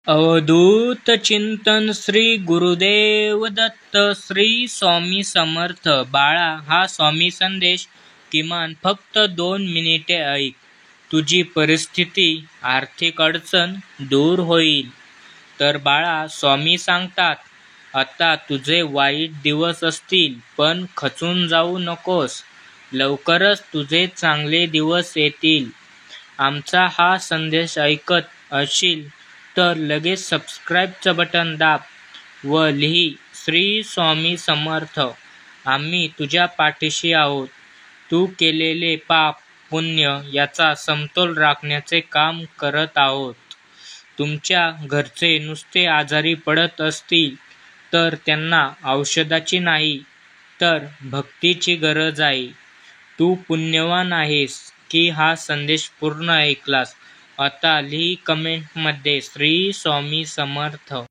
अवधूत चिंतन श्री गुरुदेव दत्त श्री स्वामी समर्थ. बाळा, हा स्वामी संदेश किमान फक्त 2 मिनिटे ऐक. तुझी परिस्थिती, आर्थिक अडचण दूर होईल. तर बाळा, स्वामी सांगतात, आता तुझे वाईट दिवस असतील, पण खचून जाऊ नकोस. लवकरच तुझे चांगले दिवस येतील. आमचा हा संदेश ऐकत असशील तर लगेच सबस्क्राईबचं बटन दाब व लिही श्री स्वामी समर्थ. आम्ही तुझ्या पाठीशी आहोत. तू केलेले पाप पुण्य याचा समतोल राखण्याचे काम करत आहोत. तुमच्या घरचे नुसते आजारी पडत असतील तर त्यांना औषधाची नाही तर भक्तीची गरज आहे. तू पुण्यवान आहेस की हा संदेश पूर्ण ऐकलास. आता लिही कमेंटमध्ये श्री स्वामी समर्थ.